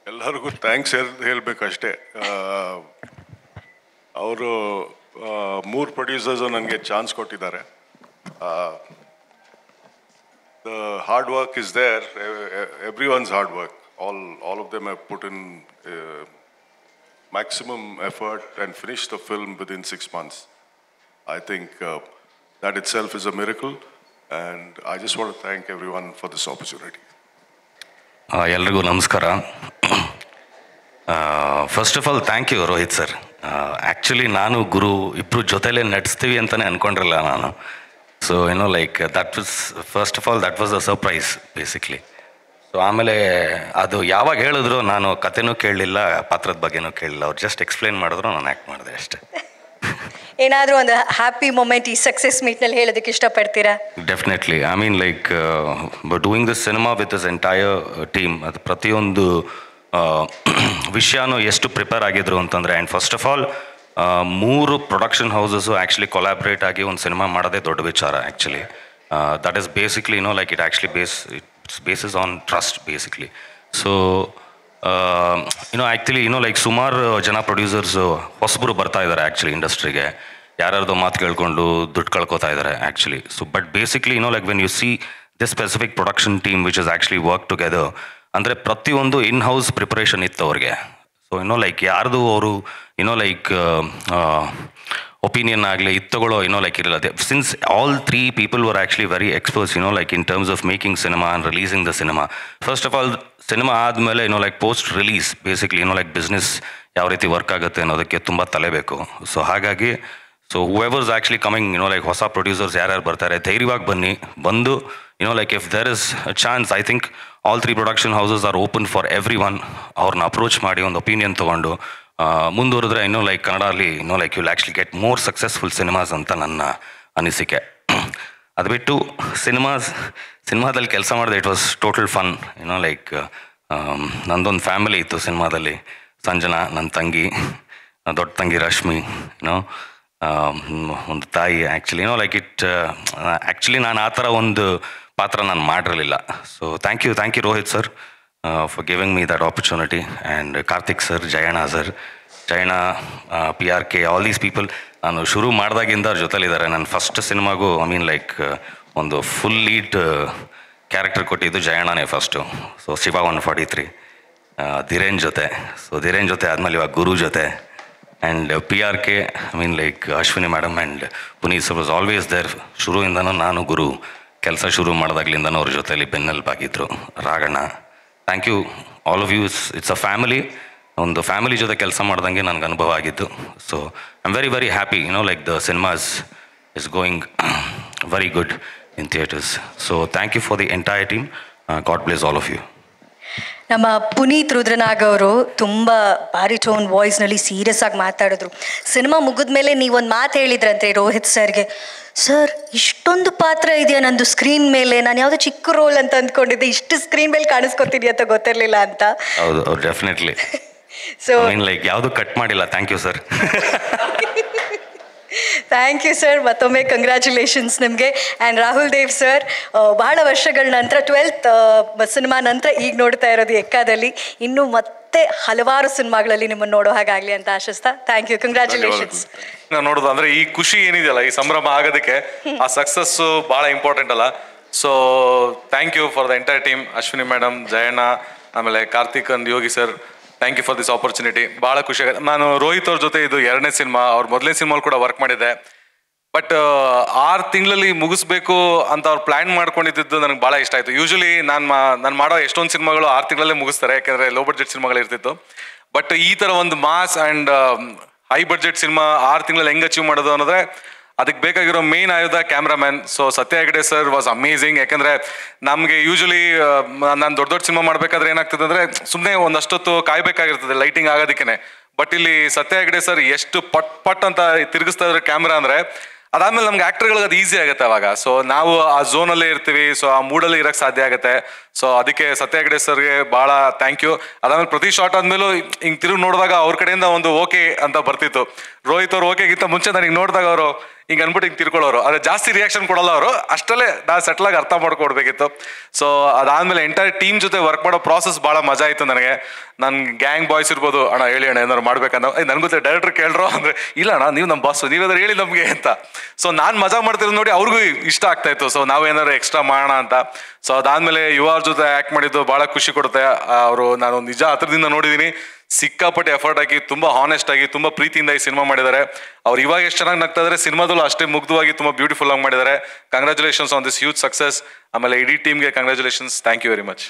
ಎಲ್ಲರಿಗೂ ಥ್ಯಾಂಕ್ಸ್ ಹೇಳಬೇಕಷ್ಟೇ. ಅವರು 3 ಪ್ರೊಡ್ಯೂಸರ್ಸು ನನಗೆ ಚಾನ್ಸ್ ಕೊಟ್ಟಿದ್ದಾರೆ. The hard work is there, everyone's hard work. All of them have put in maximum effort and finished the film within 6 months. I think that itself is a miracle, and I just want to thank everyone for this opportunity. ಎಲ್ರಿಗೂ ನಮಸ್ಕಾರ. First of all thank you Rohit sir. Actually ನಾನು ಗುರು ಇಬ್ಬರು ಜೊತೆಲೇ ನಟಿಸ್ತೀವಿ ಅಂತಲೇ ಅಂದ್ಕೊಂಡಿರಲಿಲ್ಲ ನಾನು. So like that was first of all that was a surprise basically. So ಆಮೇಲೆ ಅದು ಯಾವಾಗ ಹೇಳಿದ್ರು ನಾನು ಕಥೆನೂ ಕೇಳಲಿಲ್ಲ, ಪಾತ್ರದ ಬಗ್ಗೆನೂ ಕೇಳಲಿಲ್ಲ. ಅವ್ರು ಜಸ್ಟ್ ಎಕ್ಸ್ಪ್ಲೇನ್ ಮಾಡಿದ್ರು, ನಾನು ಆ್ಯಕ್ಟ್ ಮಾಡಿದೆ ಅಷ್ಟೇ. ಏನಾದರೂ ಒಂದು ಹ್ಯಾಪಿ ಮೂಮೆಂಟ್ ಈ ಸಕ್ಸಸ್ ಮೀಟ್ನಲ್ಲಿ ಹೇಳೋದಕ್ಕೆ ಇಷ್ಟಪಡ್ತೀರಾ? Definitely. I mean like doing this cinema with this entire team, ಅದು ಪ್ರತಿಯೊಂದು ವಿಷಯನೂ ಎಷ್ಟು ಪ್ರಿಪೇರ್ ಆಗಿದ್ರು ಅಂತಂದರೆ, and first of all 3 production houses actually collaborate ಆಗಿ ಒಂದು ಸಿನಿಮಾ ಮಾಡೋದೇ ದೊಡ್ಡ ವಿಚಾರ actually. That is basically like it actually basis on trust basically. So actually like ಸುಮಾರು ಜನ ಪ್ರೊಡ್ಯೂಸರ್ಸು ಹೊಸಬರು ಬರ್ತಾ ಇದ್ದಾರೆ ಆ್ಯಕ್ಚುಲಿ ಇಂಡಸ್ಟ್ರಿಗೆ. ಯಾರ್ಯಾರ್ದೋ ಮಾತು ಕೇಳ್ಕೊಂಡು ದುಡ್ಡು ಕಳ್ಕೊತಾ ಇದ್ದಾರೆ actually. So but basically like when U see this specific production team which is actually work together, ಅಂದರೆ ಪ್ರತಿಯೊಂದು ಇನ್ ಹೌಸ್ ಪ್ರಿಪರೇಷನ್ ಇತ್ತು ಅವ್ರಿಗೆ. ಸೊ ಲೈಕ್ ಯಾರ್ದು ಅವರು ಲೈಕ್ ಒಪಿನಿಯನ್ ಆಗಲಿ ಇದು ತಗೊಳ್ಳೋ ಲೈಕ್ ಇರಲ್ಲ. Since all 3 people were actually very experts like in terms of making cinema and releasing the cinema. First of all, ಸಿನಿಮಾ ಆದಮೇಲೆ like post release basically like business ಯಾವ ರೀತಿ ವರ್ಕ್ ಆಗುತ್ತೆ ಅನ್ನೋದಕ್ಕೆ ತುಂಬ ತಲೆಬೇಕು. ಸೊ ಹಾಗಾಗಿ ಹೂಎವರ್ಸ್ ಆ್ಯಕ್ಚುಲಿ ಕಮಿಂಗ್ ಲೈಕ್ ಹೊಸ ಪ್ರೊಡ್ಯೂಸರ್ಸ್ ಯಾರ್ಯಾರು ಬರ್ತಾರೆ, ಧೈರ್ಯವಾಗಿ ಬಂದು like if there is a chance, I think all 3 production houses are open for everyone. ಅವ್ರನ್ನ ಅಪ್ರೋಚ್ ಮಾಡಿ ಒಂದು ಒಪಿನಿಯನ್ ತೊಗೊಂಡು ಮುಂದುವರೆದ್ರೆ ಲೈಕ್ ಕನ್ನಡಲ್ಲಿ like you will actually get more successful cinemas ಅಂತ ನನ್ನ ಅನಿಸಿಕೆ. ಅದು ಬಿಟ್ಟು ಸಿನಿಮಾದಲ್ಲಿ ಕೆಲಸ ಮಾಡಿದೆ, it was total fun. Like ನಂದೊಂದು ಫ್ಯಾಮಿಲಿ ಇತ್ತು ಸಿನಿಮಾದಲ್ಲಿ. ಸಂಜನಾ, ನನ್ನ ತಂಗಿ, ದೊಡ್ಡ ತಂಗಿ ರಶ್ಮಿ, ಒಂದು ತಾಯಿ. ಆ್ಯಕ್ಚುಲಿ ಲೈಕ್ ಇಟ್ ಆ್ಯಕ್ಚುಲಿ ನಾನು ಆ ಥರ ಒಂದು ಪಾತ್ರ ನಾನು ಮಾಡಿರಲಿಲ್ಲ. So thank you Rohit sir for giving me that opportunity, and Karthik sir, Jayana sir, Jayana, PRK, all these people ನಾನು ಶುರು ಮಾಡಿದಾಗಿಂದ ಅವ್ರ ಜೊತೆಲಿದ್ದಾರೆ. ನನ್ನ ಫಸ್ಟ್ ಸಿನಿಮಾಗೂ ಐ ಮೀನ್ ಲೈಕ್ ಒಂದು ಫುಲ್ ಲೀಡ್ ಕ್ಯಾರೆಕ್ಟರ್ ಕೊಟ್ಟಿದ್ದು ಜಯಣ್ಣನೇ ಫಸ್ಟು. ಸೊ ಶಿವ 143, ಧೀರೇನ್ ಜೊತೆ. ಸೊ ಧೀರೇನ್ ಜೊತೆ ಆದಮೇಲೆ ಇವಾಗ ಗುರು ಜೊತೆ, and PRK I mean like Ashwini madam and Puneeth sir was always there. ಶುರುವಿಂದನೂ ನಾನು ಗುರು ಕೆಲಸ ಶುರು ಮಾಡಿದಾಗ್ಲಿಂದನೂ ಅವ್ರ ಜೊತೆಲಿ ಬೆನ್ನೆಲುಬಾಗಿದ್ರು. Raghanna, thank you all of you. It's a family. ಒಂದು ಫ್ಯಾಮಿಲಿ ಜೊತೆ ಕೆಲಸ ಮಾಡ್ದಂಗೆ ನನಗೆ ಅನುಭವ ಆಗಿದ್ದು. So I am very very happy like the cinemas is going very good in theatres. So thank you for the entire team. God bless all of you. ನಮ್ಮ ಪುನೀತ್ ರುದ್ರನಾಗ್ ಅವರು ತುಂಬ ಬಾರಿಟೋನ್ ವಾಯ್ಸ್ನಲ್ಲಿ ಸೀರಿಯಸ್ ಆಗಿ ಮಾತಾಡಿದ್ರು. ಸಿನಿಮಾ ಮುಗಿದ ಮೇಲೆ ನೀವೊಂದು ಮಾತು ಹೇಳಿದ್ರಂತೆ ರೋಹಿತ್ ಸರ್ಗೆ, ಸರ್ ಇಷ್ಟೊಂದು ಪಾತ್ರ ಇದೆಯಾ ನಂದು ಸ್ಕ್ರೀನ್ ಮೇಲೆ, ನಾನು ಯಾವುದೋ ಚಿಕ್ಕ ರೋಲ್ ಅಂತ ಅಂದ್ಕೊಂಡಿದ್ದೆ, ಇಷ್ಟು ಸ್ಕ್ರೀನ್ ಮೇಲೆ ಕಾಣಿಸ್ಕೊತೀನಿ ಅಂತ ಗೊತ್ತಿರಲಿಲ್ಲ ಅಂತ. ಹೌದು, ಡೆಫಿನೆಟ್ಲಿ. ಸೊ ಲೈಕ್ ಯಾವುದು ಕಟ್ ಮಾಡಿಲ್ಲ. Thank you sir. Thank you sir. ಮತ್ತೊಮ್ಮೆ ಕಂಗ್ರ್ಯಾಚುಲೇಷನ್ಸ್ ನಿಮಗೆ. ಆ್ಯಂಡ್ ರಾಹುಲ್ ದೇವ್ ಸರ್, ಬಹಳ ವರ್ಷಗಳ ನಂತರ 12th ಸಿನಿಮಾ ನಂತರ ಈಗ ನೋಡ್ತಾ ಇರೋದು ಎಕ್ಕಾದಲ್ಲಿ. ಇನ್ನೂ ಮತ್ತೆ ಹಲವಾರು ಸಿನಿಮಾಗಳಲ್ಲಿ ನಿಮ್ಮನ್ನು ನೋಡೋ ಹಾಗಾಗಲಿ ಅಂತ ಆಶಿಸ್ತಾ ಥ್ಯಾಂಕ್ ಯು, ಕಂಗ್ರ್ಯಾಚುಲೇಷನ್ಸ್. ನಾವು ನೋಡೋದು ಅಂದರೆ ಈ ಖುಷಿ ಏನಿದೆಯಲ್ಲ, ಈ ಸಂಭ್ರಮ ಆಗೋದಕ್ಕೆ ಆ ಸಕ್ಸಸ್ಸು ಭಾಳ ಇಂಪಾರ್ಟೆಂಟ್ ಅಲ್ಲ. So thank you for the entire team. Ashwini madam, Jayanna, ಆಮೇಲೆ Karthik and Yogi sir, thank you for this opportunity. ಭಾಳ ಖುಷಿ ಆಗುತ್ತೆ. ನಾನು ರೋಹಿತ್ ಅವ್ರ ಜೊತೆ ಇದು 2ನೇ ಸಿನಿಮಾ. ಅವ್ರ ಮೊದಲನೇ ಸಿನಿಮಾಲ್ ಕೂಡ ವರ್ಕ್ ಮಾಡಿದ್ದೆ. ಬಟ್ 6 ತಿಂಗಳಲ್ಲಿ ಮುಗಿಸ್ಬೇಕು ಅಂತ ಅವ್ರು ಪ್ಲ್ಯಾನ್ ಮಾಡ್ಕೊಂಡಿದ್ದು ನನಗೆ ಭಾಳ ಇಷ್ಟ ಆಯಿತು. ಯೂಶಲಿ ನಾನು ಮಾಡೋ ಎಷ್ಟೊಂದು ಸಿನಿಮಾಗಳು 6 ತಿಂಗಳಲ್ಲೇ ಮುಗಿಸ್ತಾರೆ, ಯಾಕೆಂದರೆ ಲೋ ಬಡ್ಜೆಟ್ ಸಿನಿಮಾಗಳು ಇರ್ತಿತ್ತು. ಬಟ್ ಈ ಥರ ಒಂದು mass and high budget cinema 6 ತಿಂಗಳಲ್ಲಿ ಹೆಂಗೆ ಅಚೀವ್ ಮಾಡೋದು ಅನ್ನೋದ್ರೆ ಅದಕ್ಕೆ ಬೇಕಾಗಿರೋ ಮೇನ್ ಆಯುಧ ಕ್ಯಾಮ್ರಾಮ್ಯಾನ್. ಸೊ ಸತ್ಯ ಹೆಗ್ಡೆ ಸರ್ ವಾಸ್ ಅಮೇಝಿಂಗ್. ಯಾಕಂದರೆ ನಮಗೆ ಯೂಶಲಿ ನಾನು ದೊಡ್ಡ ಸಿನಿಮಾ ಮಾಡಬೇಕಾದ್ರೆ ಏನಾಗ್ತದೆ ಅಂದರೆ ಸುಮ್ಮನೆ ಒಂದಷ್ಟೊತ್ತು ಕಾಯಬೇಕಾಗಿರ್ತದೆ ಲೈಟಿಂಗ್ ಆಗೋದಕ್ಕೆ. ಬಟ್ ಇಲ್ಲಿ ಸತ್ಯ ಹೆಗ್ಡೆ ಸರ್ ಎಷ್ಟು ಪಟ್ ಅಂತ ತಿರುಗಿಸ್ತಾ ಇದ್ರೆ ಕ್ಯಾಮ್ರಾ ಅಂದರೆ, ಅದಾದ್ಮೇಲೆ ನಮ್ಗೆ ಆ್ಯಕ್ಟರ್ಗಳಿಗೆ ಅದು ಈಸಿ ಆಗುತ್ತೆ ಅವಾಗ. ಸೊ ನಾವು ಆ ಝೋನಲ್ಲೇ ಇರ್ತೀವಿ, ಸೊ ಆ ಮೂಡಲ್ಲಿ ಇರೋಕ್ಕೆ ಸಾಧ್ಯ ಆಗುತ್ತೆ. ಸೊ ಅದಕ್ಕೆ ಸತ್ಯ ಹೆಗ್ಡೆ ಸರ್ಗೆ ಭಾಳ ಥ್ಯಾಂಕ್ ಯು. ಅದಾದ್ಮೇಲೆ ಪ್ರತಿ ಶಾರ್ಟ್ ಆದಮೇಲೂ ಹಿಂಗೆ ತಿರುಗಿ ನೋಡಿದಾಗ ಅವ್ರ ಕಡೆಯಿಂದ ಒಂದು ಓಕೆ ಅಂತ ಬರ್ತಿತ್ತು. ರೋಹಿತ್ ಅವ್ರು ಓಕೆಗಿಂತ ಮುಂಚೆ ನನಗೆ ನೋಡಿದಾಗ ಅವರು ಹಿಂಗೆ ಅಂದ್ಬಿಟ್ಟು ಹಿಂಗೆ ತಿರ್ಕೊಳ್ಳೋರು, ಆದರೆ ಜಾಸ್ತಿ ರಿಯಾಕ್ಷನ್ ಕೊಡಲ್ಲ ಅವರು, ಅಷ್ಟಲ್ಲೇ ನಾನು ಸೆಟ್ಲಾಗಿ ಅರ್ಥ ಮಾಡ್ಕೊಡ್ಬೇಕಿತ್ತು. ಸೊ ಅದಾದಮೇಲೆ ಎಂಟೈರ್ ಟೀಮ್ ಜೊತೆ ವರ್ಕ್ ಮಾಡೋ ಪ್ರಾಸೆಸ್ ಭಾಳ ಮಜಾ ಆಯಿತು ನನಗೆ. ನನ್ನ ಗ್ಯಾಂಗ್ ಬಾಯ್ಸ್ ಇರ್ಬೋದು, ಅಣ್ಣ ಹೇಳಿ ಅಣ್ಣ ಏನಾದ್ರು ಮಾಡ್ಬೇಕಂತ, ನನಗೂ ಡೈರೆಕ್ಟರ್ ಕೇಳ್ರೋ ಅಂದರೆ ಇಲ್ಲ ಅಣ್ಣ ನೀವು ನಮ್ಮ ಬಾಸು, ನೀವೇನಾದ್ರು ಹೇಳಿ ನಮಗೆ ಅಂತ. ಸೊ ನಾನು ಮಜಾ ಮಾಡ್ತಿರೋದು ನೋಡಿ ಅವ್ರಿಗೂ ಇಷ್ಟ ಆಗ್ತಾ ಇತ್ತು, ಸೊ ನಾವೇನಾದ್ರು ಎಕ್ಸ್ಟ್ರಾ ಮಾಡೋಣ ಅಂತ. ಸೊ ಅದಾದಮೇಲೆ ಯುವ ಜೊತೆ ಆ್ಯಕ್ಟ್ ಮಾಡಿದ್ದು ಭಾಳ ಖುಷಿ ಕೊಡುತ್ತೆ. ಅವರು ನಾನು ನಿಜ ಹತ್ರದಿಂದ ನೋಡಿದ್ದೀನಿ, ಸಿಕ್ಕಾಪಟ್ಟೆ ಎಫರ್ಟ್ ಹಾಕಿ ತುಂಬ ಹಾನೆಸ್ಟ್ ಆಗಿ ತುಂಬ ಪ್ರೀತಿಯಿಂದ ಈ ಸಿನಿಮಾ ಮಾಡಿದ್ದಾರೆ. ಅವ್ರು ಇವಾಗ ಎಷ್ಟು ಚೆನ್ನಾಗಿ ನಗ್ತಾ ಇದ್ದಾರೆ, ಸಿನಿಮಾದಲ್ಲೂ ಅಷ್ಟೇ ಮುಗ್ಧವಾಗಿ ತುಂಬ ಬ್ಯೂಟಿಫುಲ್ ಆಗಿ ಮಾಡಿದ್ದಾರೆ. Congratulations on this huge success. ಆಮೇಲೆ ಇಡೀ ಟೀಮ್ಗೆ congratulations. Thank you very much.